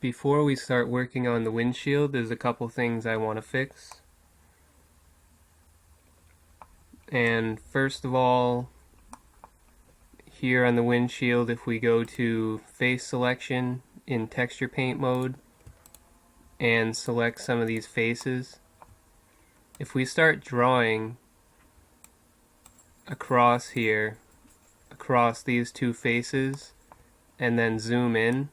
Before we start working on the windshield, there's a couple things I want to fix. And first of all, here on the windshield, if we go to face selection in texture paint mode and select some of these faces, if we start drawing across here, across these two faces, and then zoom in,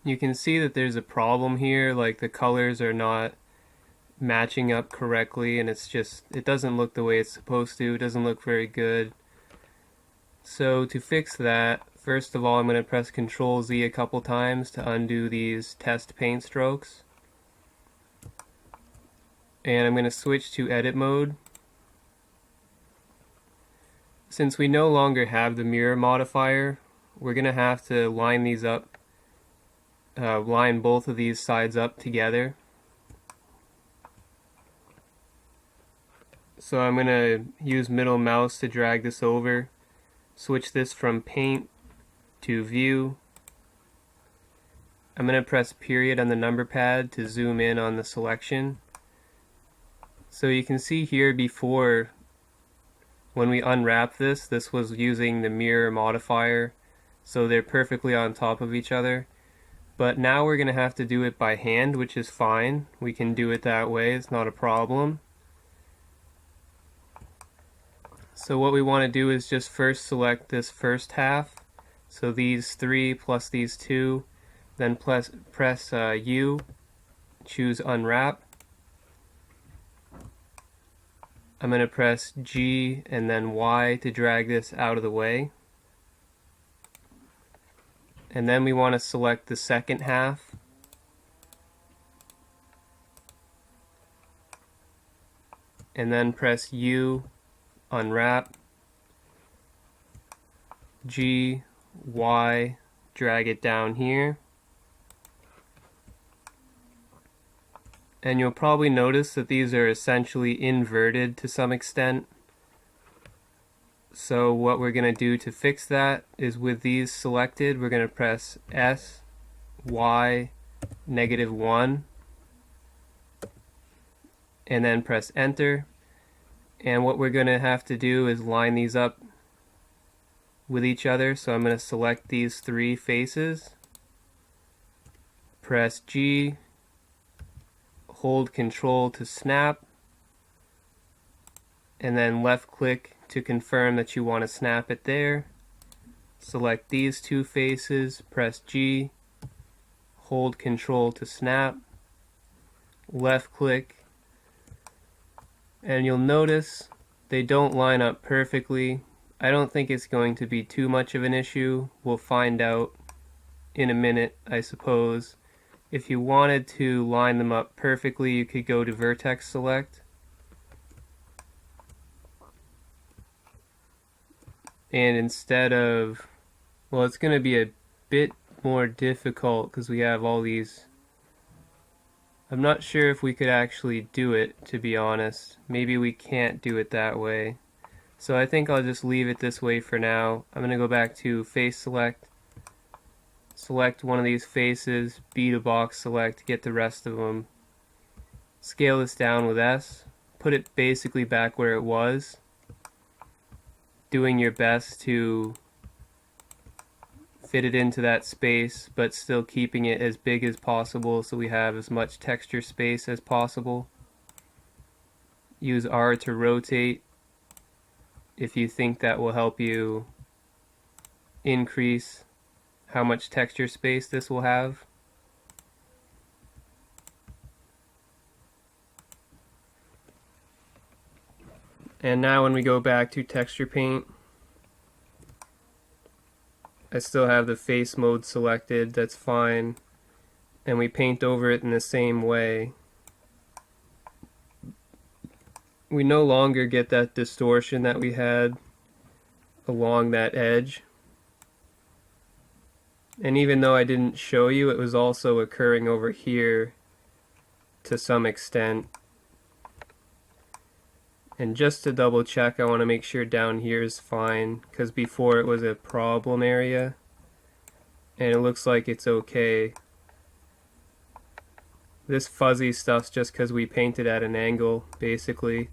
you can see that there's a problem here, like the colors are not matching up correctly, and it doesn't look the way it's supposed to. It doesn't look very good. So to fix that, first of all, I'm going to press Ctrl Z a couple times to undo these test paint strokes. And I'm going to switch to edit mode. Since we no longer have the mirror modifier, we're going to have to line these up, line both of these sides up together. So I'm going to use middle mouse to drag this over, switch this from paint to view. I'm going to press period on the number pad to zoom in on the selection. So you can see here before, when we unwrap this was using the mirror modifier, so they're perfectly on top of each other. But now we're going to have to do it by hand, which is fine. We can do it that way, it's not a problem. So what we want to do is just first select this first half, so these three plus these two, then press U, choose unwrap. I'm going to press G and then Y to drag this out of the way. And then we want to select the second half. And then press U, unwrap, G, Y, drag it down here. And you'll probably notice that these are essentially inverted to some extent. So what we're going to do to fix that is with these selected, we're going to press S, Y, -1, and then press enter. And what we're going to have to do is line these up with each other. So I'm going to select these three faces, press G, hold Control to snap, and then left click to confirm that you want to snap it there. Select these two faces, press G, hold Control to snap, left click, and you'll notice they don't line up perfectly. I don't think it's going to be too much of an issue. We'll find out in a minute, I suppose. If you wanted to line them up perfectly, you could go to vertex select. And instead of, well, it's going to be a bit more difficult because we have all these. I'm not sure if we could actually do it, to be honest. Maybe we can't do it that way. So I think I'll just leave it this way for now. I'm going to go back to face select. Select one of these faces, B to box select, get the rest of them. Scale this down with S, put it basically back where it was, doing your best to fit it into that space, but still keeping it as big as possible so we have as much texture space as possible. Use R to rotate if you think that will help you increase how much texture space this will have. And now when we go back to texture paint, I still have the face mode selected, that's fine, and we paint over it in the same way. We no longer get that distortion that we had along that edge. And even though I didn't show you, it was also occurring over here to some extent. And just to double check, I want to make sure down here is fine, because before it was a problem area. and it looks like it's okay. This fuzzy stuff's just because we painted at an angle, basically.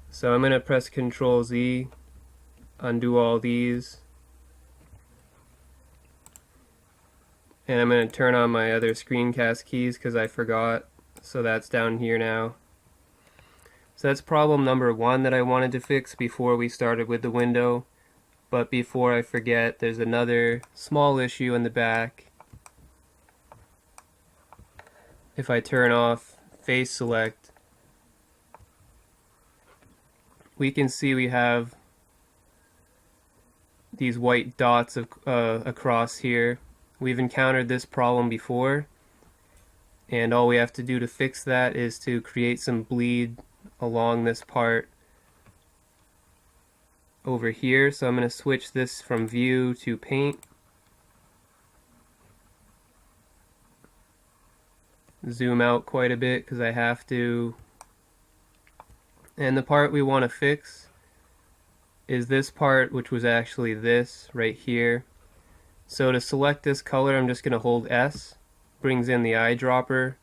So I'm going to press Control Z, undo all these, and I'm going to turn on my other screencast keys because I forgot. So that's down here now. So that's problem number 1 that I wanted to fix before we started with the window. But before I forget, there's another small issue in the back. If I turn off face select, we can see we have these white dots across here. We've encountered this problem before, and all we have to do to fix that is to create some bleed along this part over here. So I'm going to switch this from view to paint. Zoom out quite a bit because I have to. And the part we want to fix is this part, which was actually this right here. So to select this color, I'm just going to hold S, brings in the eyedropper,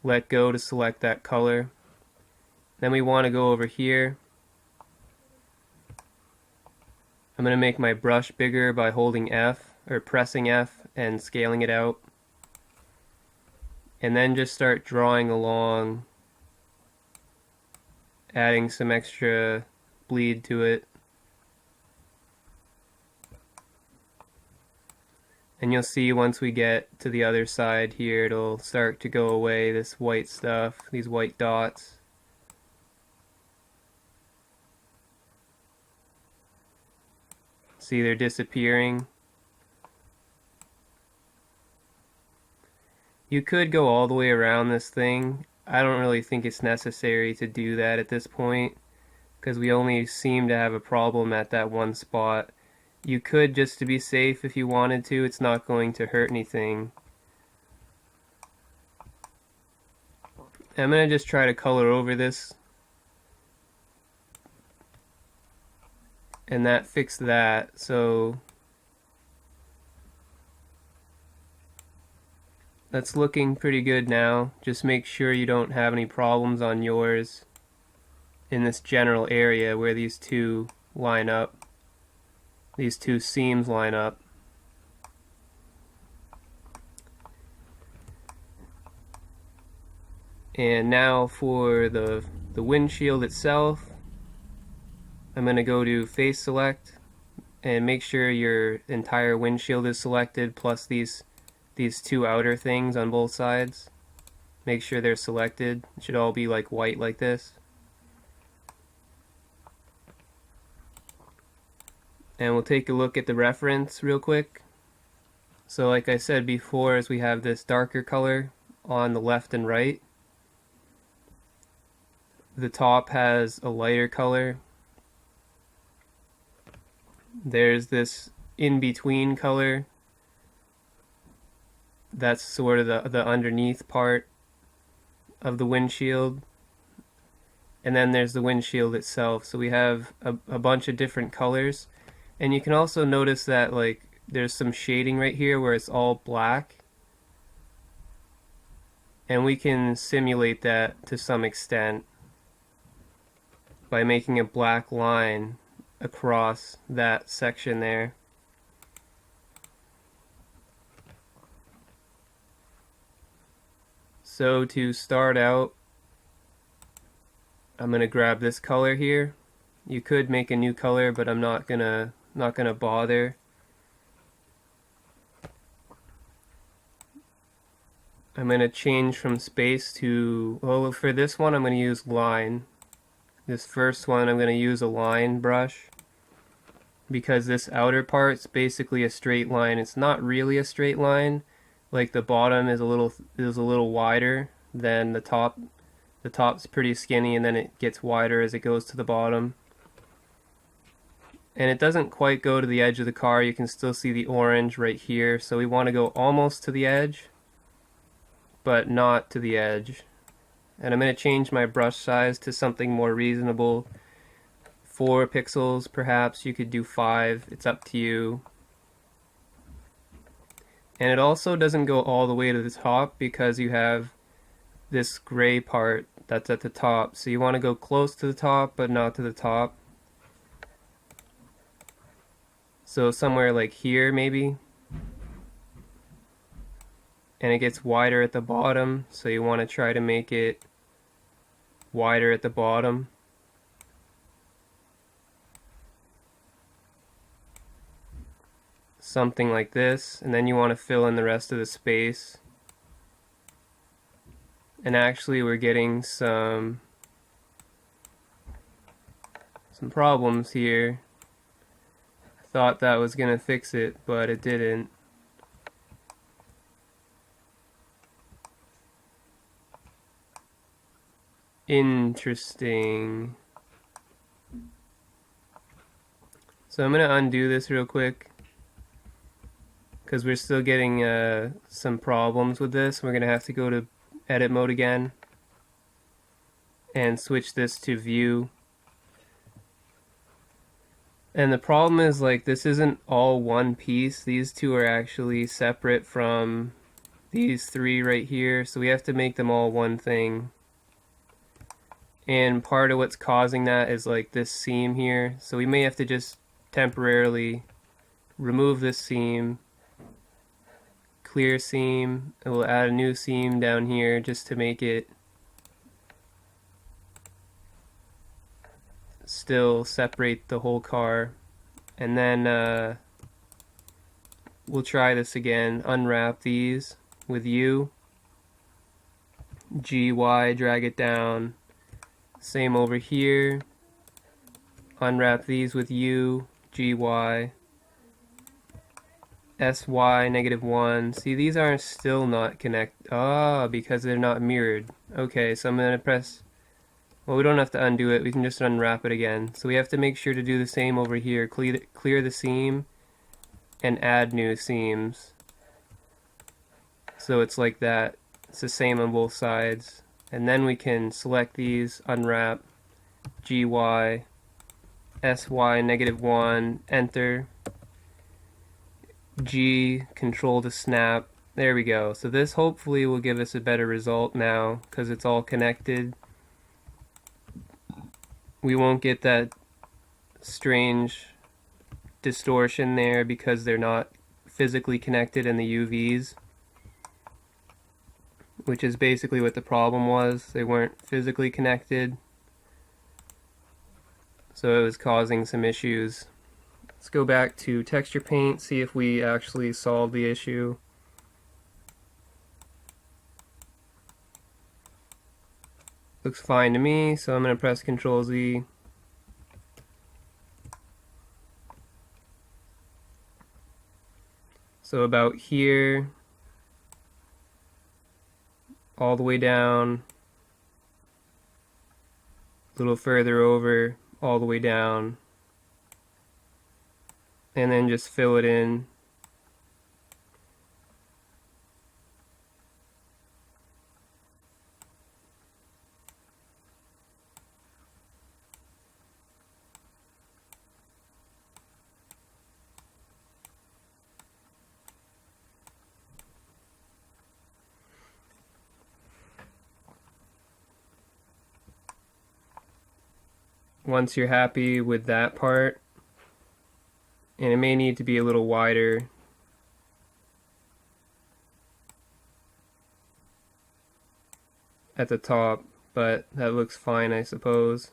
let go to select that color. Then we want to go over here. I'm going to make my brush bigger by holding F, or pressing F and scaling it out. And then just start drawing along, adding some extra bleed to it. And you'll see once we get to the other side here, it'll start to go away, this white stuff, these white dots. See, they're disappearing. You could go all the way around this thing. I don't really think it's necessary to do that at this point, because we only seem to have a problem at that one spot. You could, just to be safe if you wanted to, it's not going to hurt anything. I'm going to just try to color over this. And that fixed that, so that's looking pretty good now. Just make sure you don't have any problems on yours in this general area where these two line up. These two seams line up. And now for the windshield itself, I'm going to go to face select and make sure your entire windshield is selected, plus these two outer things on both sides. Make sure they're selected. It should all be like white like this. And we'll take a look at the reference real quick. So like I said before, as we have this darker color on the left and right, the top has a lighter color. There's this in-between color. That's sort of the underneath part of the windshield. And then there's the windshield itself. So we have a bunch of different colors. And you can also notice that like there's some shading right here where it's all black. And we can simulate that to some extent by making a black line across that section there. So to start out, I'm gonna grab this color here. You could make a new color, but I'm not gonna bother. I'm gonna change from space to, well, for this one I'm gonna use line. This first one I'm gonna use a line brush, because this outer part's basically a straight line. It's not really a straight line. Like the bottom is a little wider than the top. The top's pretty skinny and then it gets wider as it goes to the bottom. And it doesn't quite go to the edge of the car. You can still see the orange right here. So we want to go almost to the edge, but not to the edge. And I'm going to change my brush size to something more reasonable. 4 pixels perhaps. You could do 5. It's up to you. And it also doesn't go all the way to the top because you have this gray part that's at the top. So you want to go close to the top, but not to the top. So somewhere like here maybe. And it gets wider at the bottom, so you want to try to make it wider at the bottom. Something like this, and then you want to fill in the rest of the space. And actually we're getting some problems here. I thought that was gonna fix it, but it didn't. Interesting. So I'm gonna undo this real quick because we're still getting some problems with this. We're gonna have to go to edit mode again and switch this to view. And the problem is, like, this isn't all one piece. These two are actually separate from these three right here, so we have to make them all one thing. And part of what's causing that is like this seam here, so we may have to just temporarily remove this seam, clear seam, and we'll add a new seam down here just to make it still separate the whole car. And then we'll try this again. Unwrap these with U, GY, drag it down. Same over here. Unwrap these with U, GY, SY, -1. See, these are still not connected. Ah, because they're not mirrored. Okay, so I'm going to press... Well, we don't have to undo it. We can just unwrap it again. So we have to make sure to do the same over here. Clear the seam and add new seams. So it's like that. It's the same on both sides. And then we can select these, unwrap, GY, SY, -1, enter, G, control to snap. There we go. So this hopefully will give us a better result now because it's all connected. We won't get that strange distortion there because they're not physically connected in the UVs, which is basically what the problem was. They weren't physically connected, so it was causing some issues. Let's go back to texture paint, see if we actually solved the issue. Looks fine to me, so I'm going to press Ctrl Z. So about here, all the way down, a little further over, all the way down, and then just fill it in. Once you're happy with that part, and it may need to be a little wider, at the top, but that looks fine, I suppose.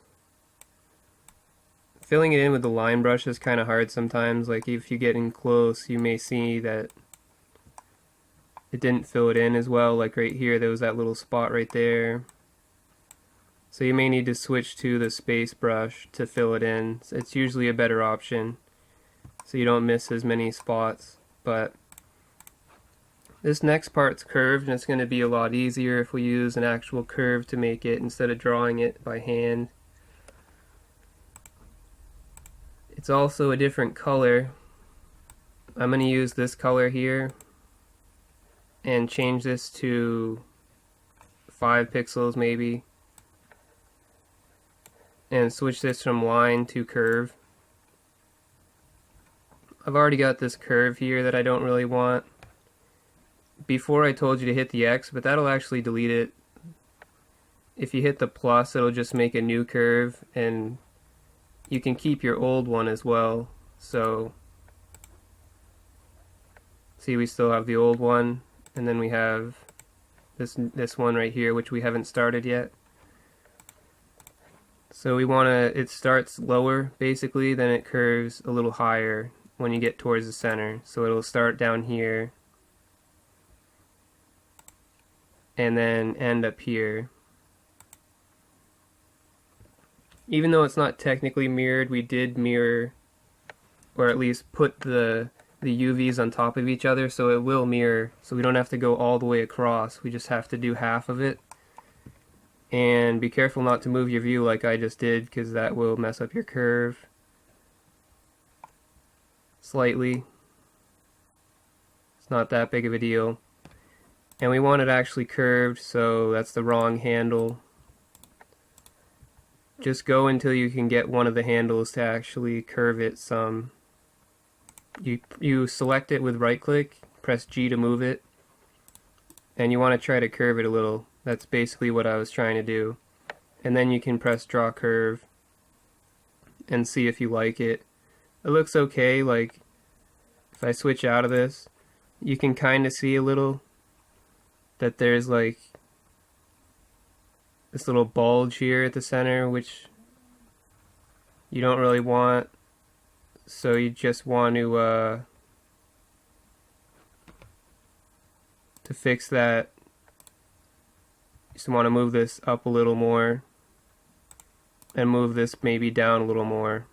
Filling it in with the line brush is kind of hard sometimes. Like if you get in close, you may see that it didn't fill it in as well. Like right here, there was that little spot right there. So you may need to switch to the space brush to fill it in. It's usually a better option, so you don't miss as many spots. But this next part's curved, and it's going to be a lot easier if we use an actual curve to make it instead of drawing it by hand. It's also a different color. I'm going to use this color here and change this to 5 pixels maybe, and switch this from line to curve. I've already got this curve here that I don't really want, before I told you to hit the X, but that'll actually delete it. If you hit the plus, it'll just make a new curve, and you can keep your old one as well. So, see, we still have the old one, and then we have this one right here, which we haven't started yet. So we want to, it starts lower basically, then it curves a little higher when you get towards the center. So it'll start down here and then end up here. Even though it's not technically mirrored, we did mirror, or at least put the UVs on top of each other, so it will mirror, so we don't have to go all the way across, we just have to do half of it. And be careful not to move your view like I just did, because that will mess up your curve slightly. It's not that big of a deal. And we want it actually curved, so that's the wrong handle. Just go until you can get one of the handles to actually curve it some. You select it with right click, press G to move it, and you want to try to curve it a little. That's basically what I was trying to do. And then you can press draw curve and see if you like it. It looks okay. Like if I switch out of this, you can kind of see a little that there's like this little bulge here at the center, which you don't really want. So you just want to fix that. Just want to move this up a little more and move this maybe down a little more,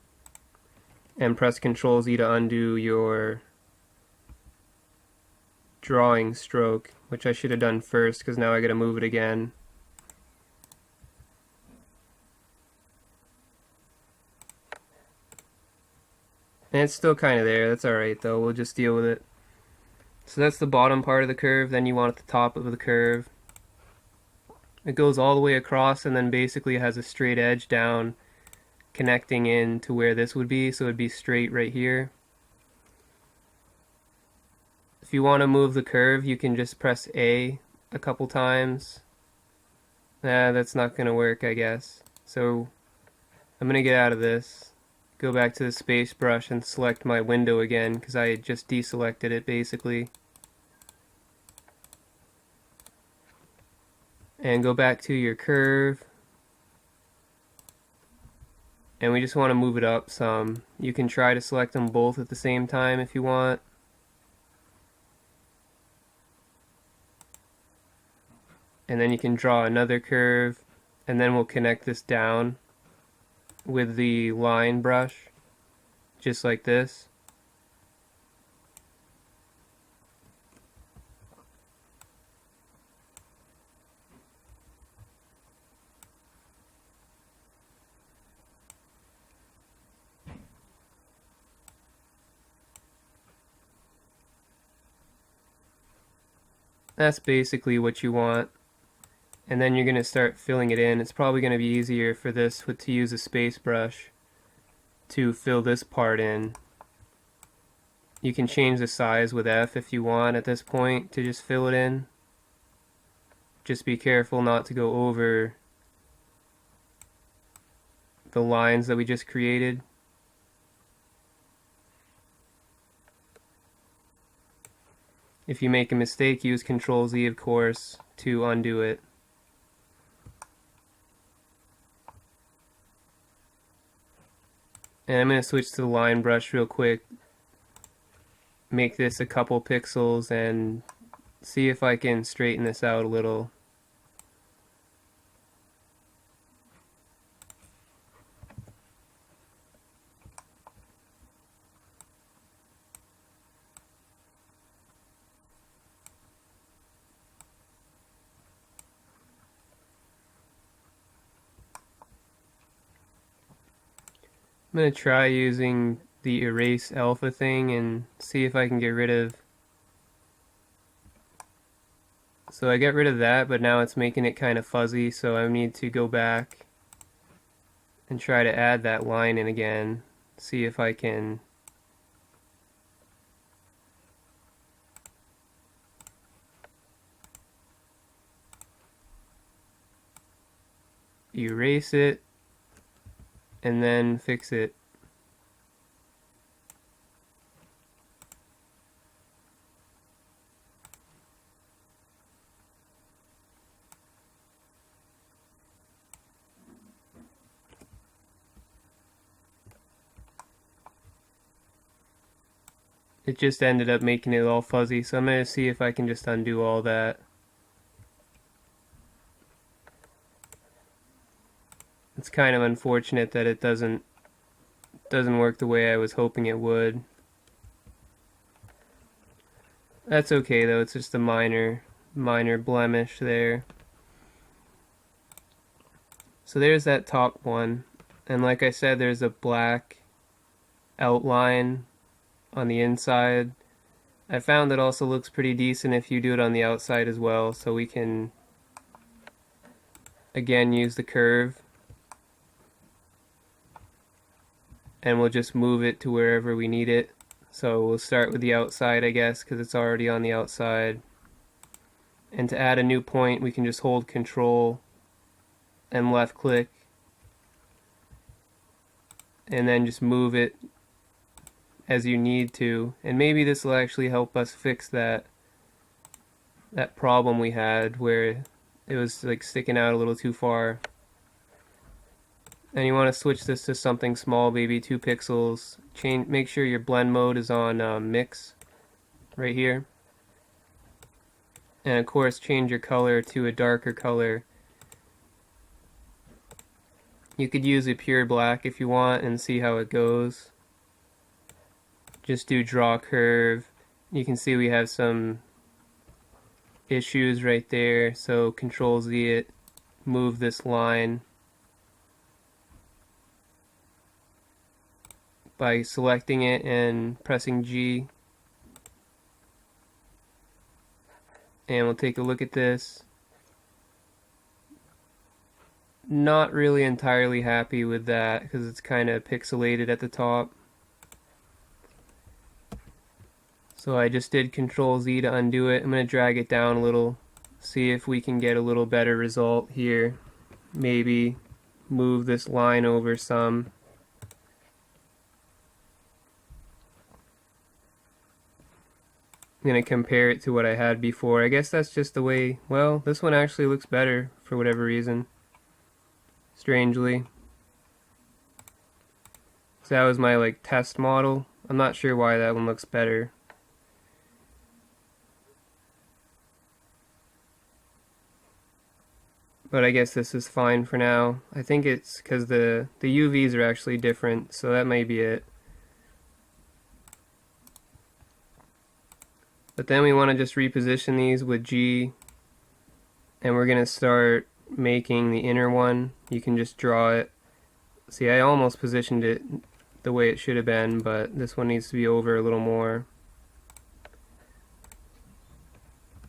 and press Ctrl Z to undo your drawing stroke, which I should have done first because now I gotta move it again. And it's still kind of there. That's alright though, we'll just deal with it. So that's the bottom part of the curve. Then you want the top of the curve. It goes all the way across and then basically has a straight edge down connecting in to where this would be, so it'd be straight right here. If you want to move the curve, you can just press A a couple times. That's not going to work, I guess. So I'm going to get out of this, go back to the space brush and select my window again because I had just deselected it basically. And go back to your curve, and we just want to move it up some. You can try to select them both at the same time if you want. And then you can draw another curve, and then we'll connect this down with the line brush, just like this. That's basically what you want. And then you're going to start filling it in. It's probably going to be easier for this to use a space brush to fill this part in. You can change the size with F if you want at this point to just fill it in. Just be careful not to go over the lines that we just created. If you make a mistake, use Ctrl Z, of course, to undo it. And I'm going to switch to the line brush real quick, make this a couple pixels, and see if I can straighten this out a little. I'm going to try using the erase alpha thing and see if I can get rid of. So I got rid of that, but now it's making it kind of fuzzy, so I need to go back and try to add that line in again, see if I can erase it, and then fix it. It just ended up making it all fuzzy, so I'm going to see if I can just undo all that. It's kind of unfortunate that it doesn't work the way I was hoping it would. That's okay though, it's just a minor blemish there. So there's that top one, and like I said, there's a black outline on the inside. I found it also looks pretty decent if you do it on the outside as well, so we can again use the curve and we'll just move it to wherever we need it. So we'll start with the outside, I guess, because it's already on the outside. And to add a new point, we can just hold Control and left click and then just move it as you need to. And maybe this will actually help us fix that problem we had where it was like sticking out a little too far. And you want to switch this to something small, maybe 2 pixels. Make sure your blend mode is on mix right here. And of course change your color to a darker color. You could use a pure black if you want and see how it goes. Just do draw curve. You can see we have some issues right there, so Control Z it, move this line by selecting it and pressing G. And we'll take a look at this. Not really entirely happy with that because it's kind of pixelated at the top. So I just did Control Z to undo it. I'm going to drag it down a little, see if we can get a little better result here. Maybe move this line over some. I'm going to compare it to what I had before. I guess that's just the way, well, this one actually looks better for whatever reason. Strangely. So that was my like test model. I'm not sure why that one looks better. But I guess this is fine for now. I think it's because the UVs are actually different, so that may be it. But then we want to just reposition these with G, and we're going to start making the inner one. You can just draw it. See, I almost positioned it the way it should have been, but this one needs to be over a little more.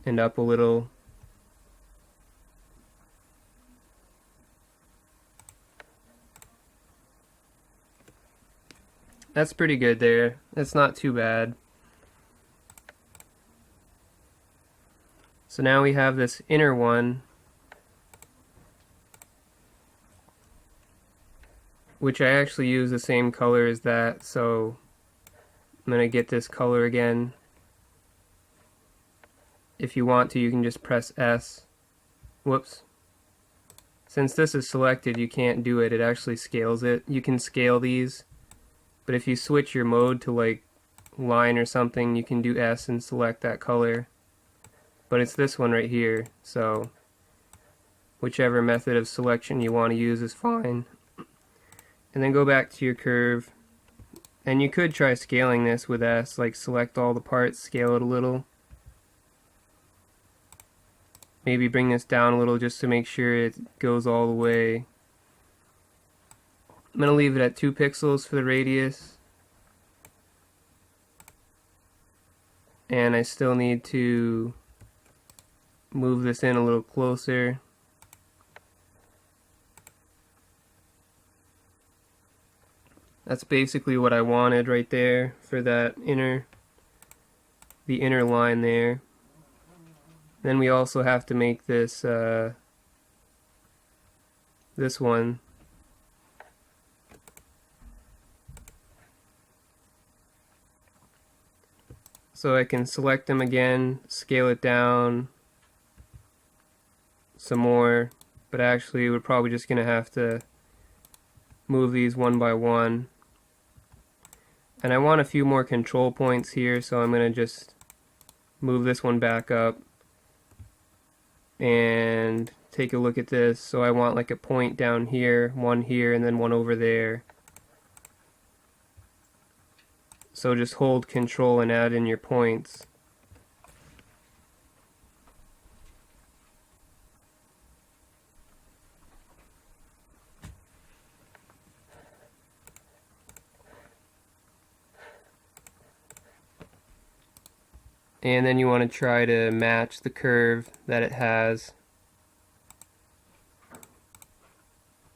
And up a little. That's pretty good there. That's not too bad. So now we have this inner one, which I actually use the same color as that, so I'm going to get this color again. If you want to, you can just press S. Whoops. Since this is selected, you can't do it. It actually scales it. You can scale these, but if you switch your mode to like line or something, you can do S and select that color. But it's this one right here, so whichever method of selection you want to use is fine. And then go back to your curve, and you could try scaling this with S, like select all the parts, scale it a little. Maybe bring this down a little just to make sure it goes all the way. I'm going to leave it at 2 pixels for the radius. And I still need to move this in a little closer. That's basically what I wanted right there for that the inner line there. Then we also have to make this this one. So I can select them again, scale it down some more, but actually we're probably just going to have to move these one by one. And I want a few more control points here, so I'm going to just move this one back up and take a look at this. So I want like a point down here, and then one over there. So just hold control and add in your points. And then you want to try to match the curve that it has.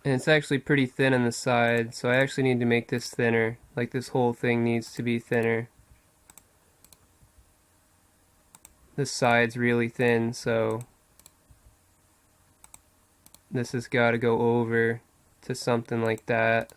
And it's actually pretty thin on the side, so I actually need to make this thinner. Like this whole thing needs to be thinner. This side's really thin, so this has got to go over to something like that.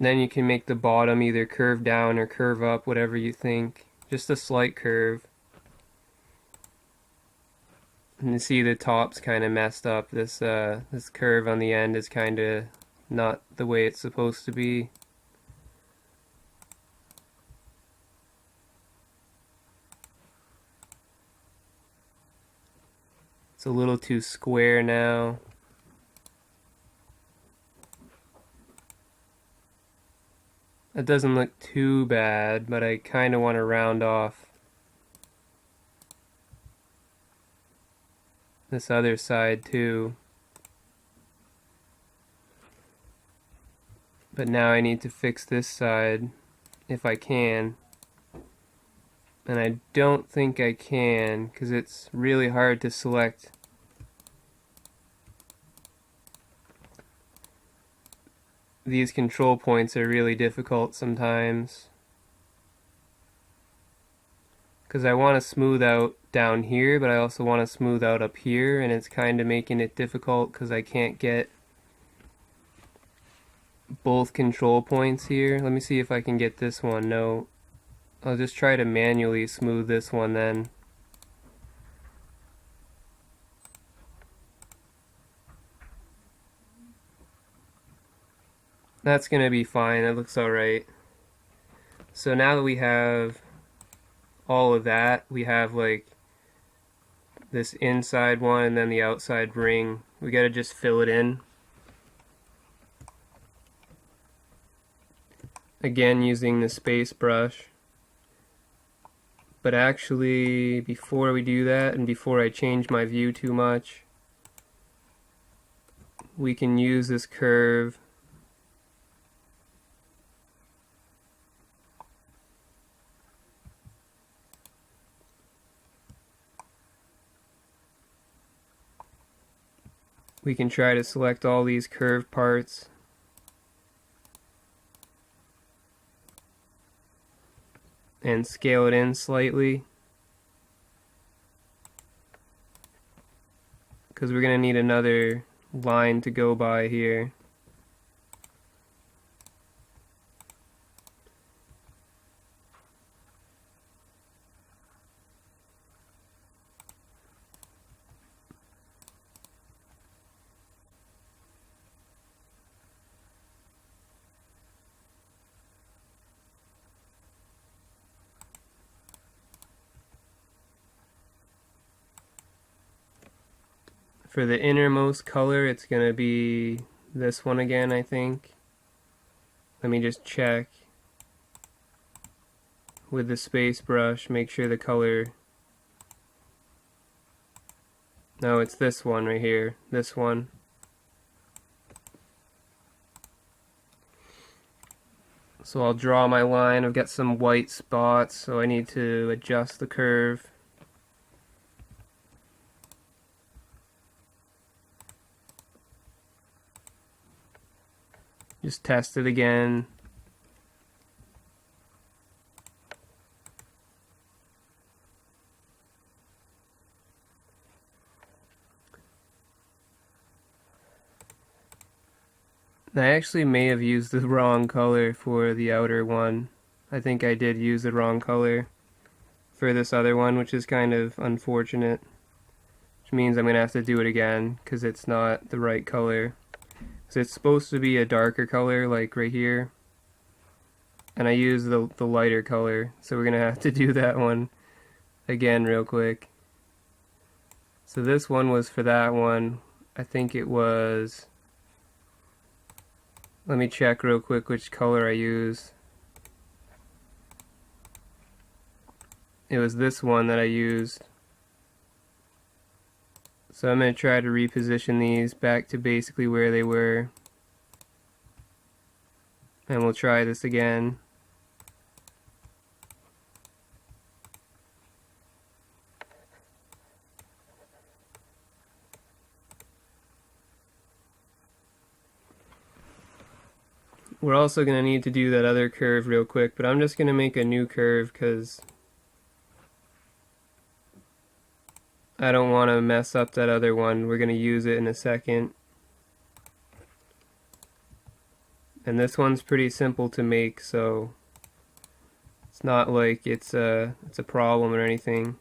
Then you can make the bottom either curve down or curve up, whatever you think. Just a slight curve. And you see the top's kind of messed up. This curve on the end is kind of not the way it's supposed to be. It's a little too square now. That doesn't look too bad, but I kind of want to round off this other side too. But now I need to fix this side if I can. And I don't think I can because it's really hard to select these control points. Are really difficult sometimes because I want to smooth out down here, but I also want to smooth out up here, and it's kind of making it difficult because I can't get both control points here. Let me see if I can get this one. No, I'll just try to manually smooth this one then. That's gonna be fine. That looks alright. So now that we have all of that, we have like this inside one and then the outside ring. We gotta just fill it in. Again, using the space brush. But actually, before we do that, and before I change my view too much, we can use this curve we can try to select all these curved parts and scale it in slightly because we're going to need another line to go by here. For the innermost color, it's going to be this one again, I think. Let me just check with the space brush, make sure the color... No, it's this one right here, this one. So I'll draw my line. I've got some white spots, so I need to adjust the curve. Just test it again. I actually may have used the wrong color for the outer one. I think I did use the wrong color for this other one, which is kind of unfortunate. Which means I'm going to have to do it again because it's not the right color. So it's supposed to be a darker color, like right here. And I used the lighter color, so we're going to have to do that one again real quick. So this one was for that one. I think it was... Let me check real quick which color I used. It was this one that I used. So I'm going to try to reposition these back to basically where they were. And we'll try this again. We're also going to need to do that other curve real quick, but I'm just going to make a new curve because I don't want to mess up that other one. We're going to use it in a second. And this one's pretty simple to make, so it's not like it's a problem or anything.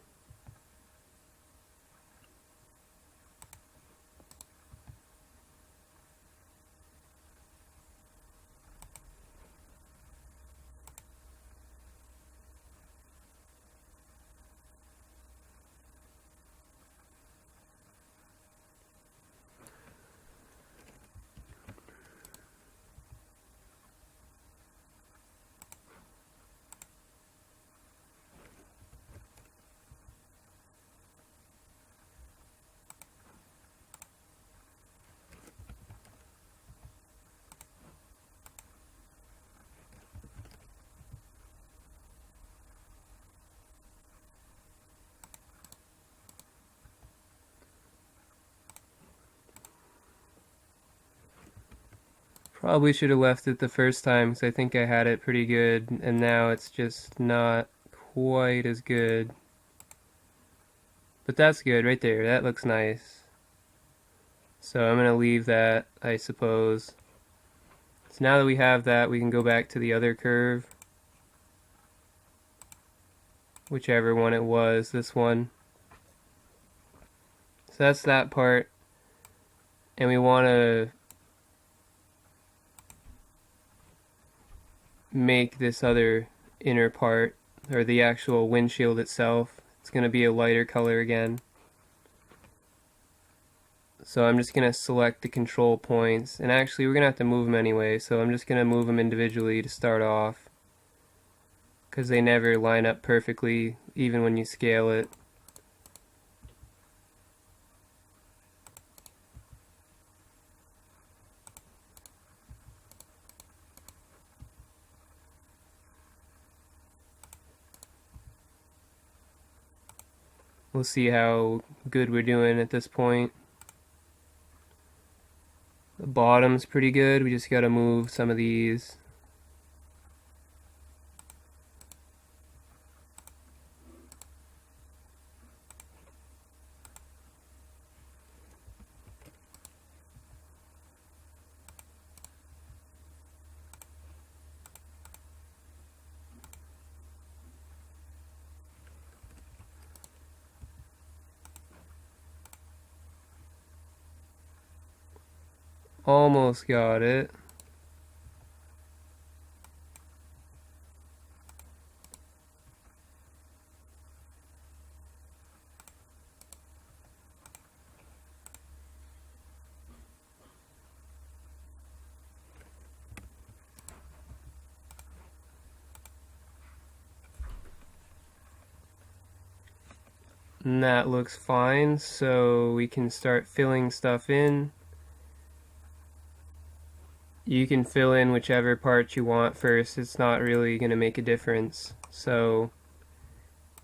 Probably should have left it the first time because I think I had it pretty good, and now it's just not quite as good. But that's good right there. That looks nice. So I'm going to leave that, I suppose. So now that we have that, we can go back to the other curve. Whichever one it was, this one. So that's that part. And we want to make this other inner part, or the actual windshield itself, it's going to be a lighter color again. So I'm just going to select the control points, and actually we're going to have to move them anyway, so I'm just going to move them individually to start off, because they never line up perfectly, even when you scale it. We'll see how good we're doing at this point. The bottom's pretty good, we just gotta move some of these. Almost got it. And that looks fine, so we can start filling stuff in. You can fill in whichever part you want first, it's not really going to make a difference. So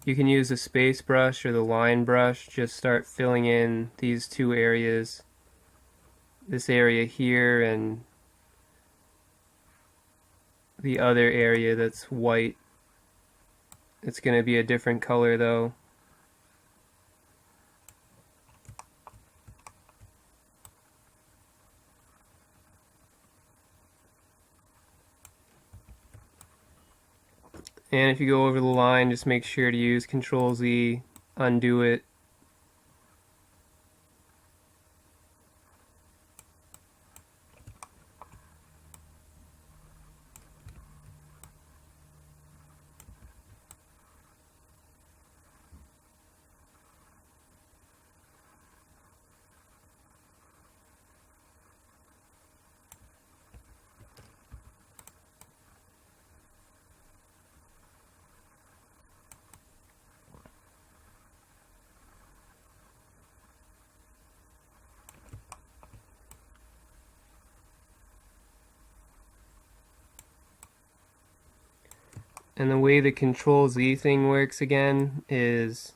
you can use the space brush or the line brush, just start filling in these two areas. This area here and the other area that's white. It's going to be a different color though. And if you go over the line, just make sure to use Control Z, undo it. And the way the Control Z thing works again is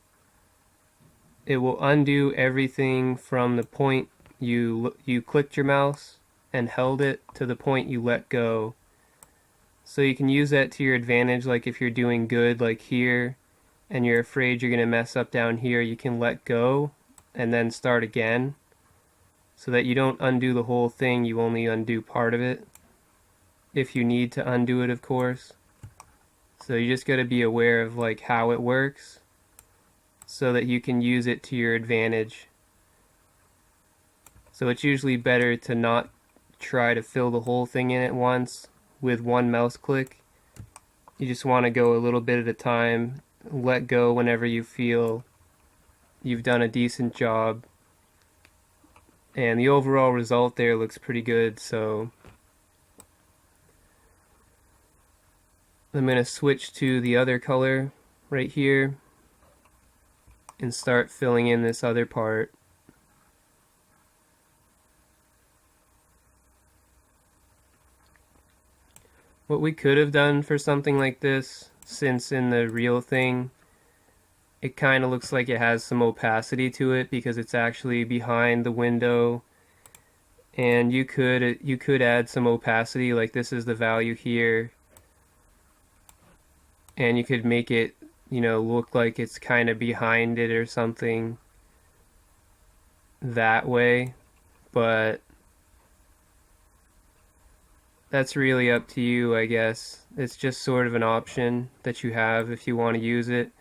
it will undo everything from the point you clicked your mouse and held it to the point you let go. So you can use that to your advantage, like if you're doing good like here and you're afraid you're going to mess up down here, you can let go and then start again. So that you don't undo the whole thing, you only undo part of it. If you need to undo it, of course. So you just got to be aware of like how it works so that you can use it to your advantage. So it's usually better to not try to fill the whole thing in at once with one mouse click. You just want to go a little bit at a time, let go whenever you feel you've done a decent job. And the overall result there looks pretty good, so I'm going to switch to the other color right here and start filling in this other part. What we could have done for something like this, since in the real thing it kind of looks like it has some opacity to it because it's actually behind the window, and you could add some opacity, like this is the value here, and you could make it, you know, look like it's kind of behind it or something that way, but that's really up to you, I guess. It's just sort of an option that you have if you want to use it.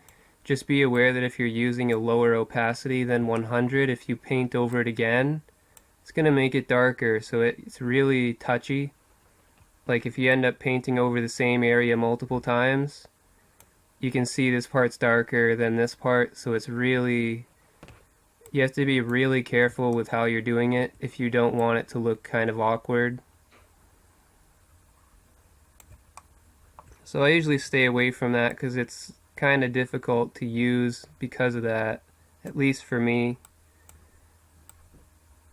Just be aware that if you're using a lower opacity than 100, if you paint over it again, it's going to make it darker, so it's really touchy. Like if you end up painting over the same area multiple times, you can see this part's darker than this part, so it's really, you have to be really careful with how you're doing it if you don't want it to look kind of awkward. So I usually stay away from that because it's kind of difficult to use because of that, at least for me.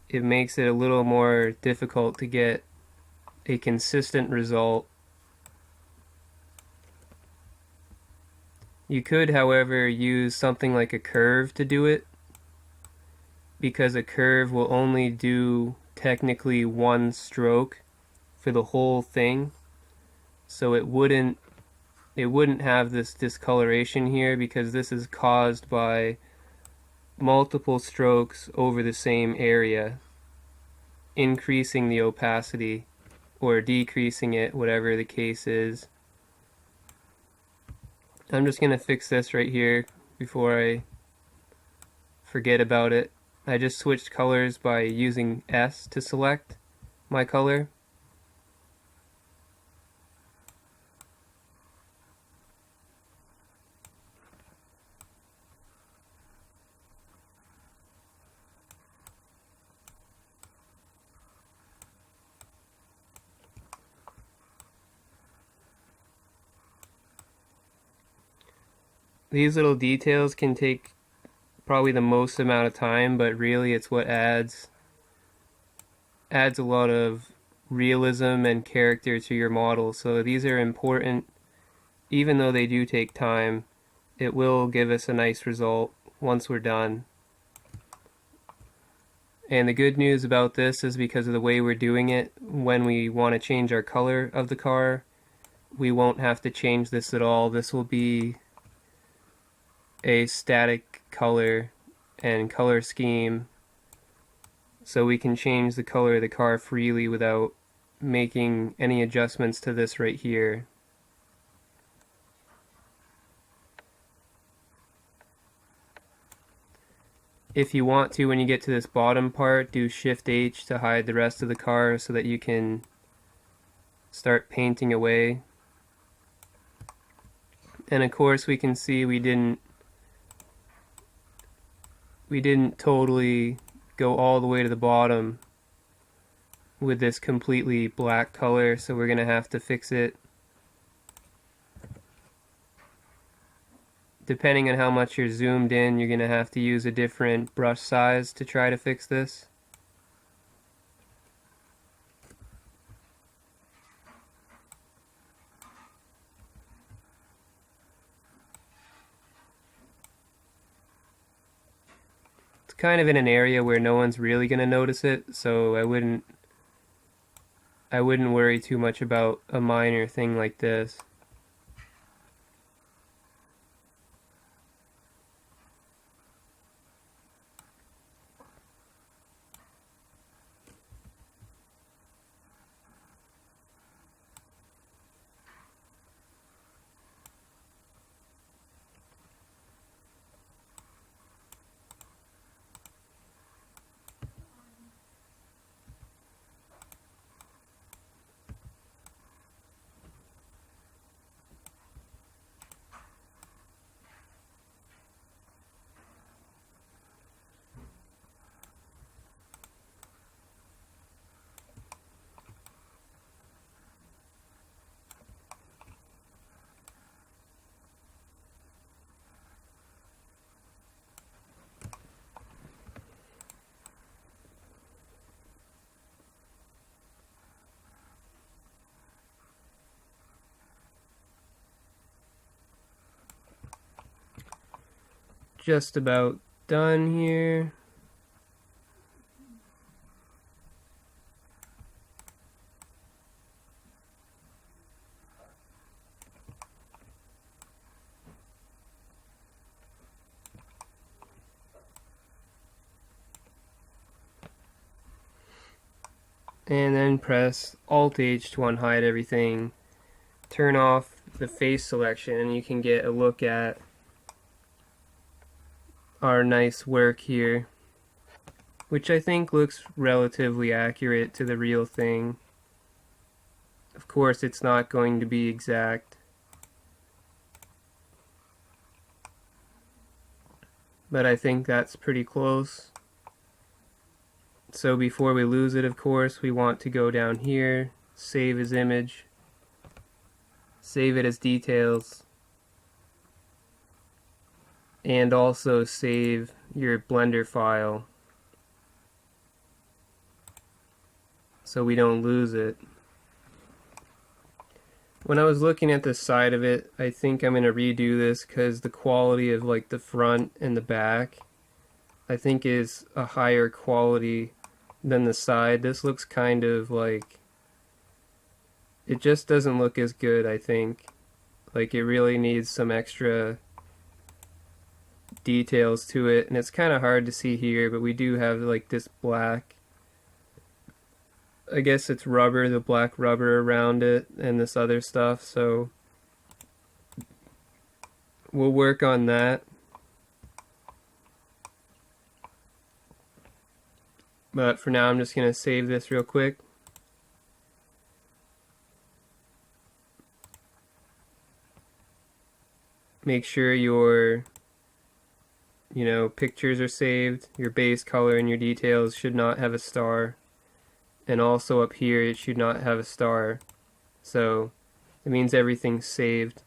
It makes it a little more difficult to get a consistent result. You could, however, use something like a curve to do it, because a curve will only do technically one stroke for the whole thing, so it wouldn't have this discoloration here, because this is caused by multiple strokes over the same area, increasing the opacity or decreasing it, whatever the case is. I'm just going to fix this right here before I forget about it. I just switched colors by using S to select my color. These little details can take probably the most amount of time, but really it's what adds a lot of realism and character to your model. So these are important. Even though they do take time, it will give us a nice result once we're done. And the good news about this is, because of the way we're doing it, when we want to change our color of the car, we won't have to change this at all. This will be a static color and color scheme, so we can change the color of the car freely without making any adjustments to this right here. If you want to, when you get to this bottom part, do Shift H to hide the rest of the car so that you can start painting away. And of course we can see we didn't totally go all the way to the bottom with this completely black color, so we're gonna have to fix it. Depending on how much you're zoomed in, you're gonna have to use a different brush size to try to fix this. It's kind of in an area where no one's really gonna notice it, so I wouldn't worry too much about a minor thing like this. Just about done here. And then press Alt H to unhide everything. Turn off the face selection and you can get a look at our nice work here, which I think looks relatively accurate to the real thing. Of course, it's not going to be exact, but I think that's pretty close. So before we lose it, of course, we want to go down here, save as image, save it as details, and also save your Blender file so we don't lose it. When I was looking at the side of it, I think I'm going to redo this because the quality of like the front and the back I think is a higher quality than the side. This looks kind of like, it just doesn't look as good, I think. Like it really needs some extra details to it, and it's kind of hard to see here, but we do have like this black, I guess it's rubber, the black rubber around it, and this other stuff, so we'll work on that. But for now I'm just going to save this real quick. Make sure your pictures are saved. Your base color and your details should not have a star. And also up here it should not have a star. So it means everything's saved.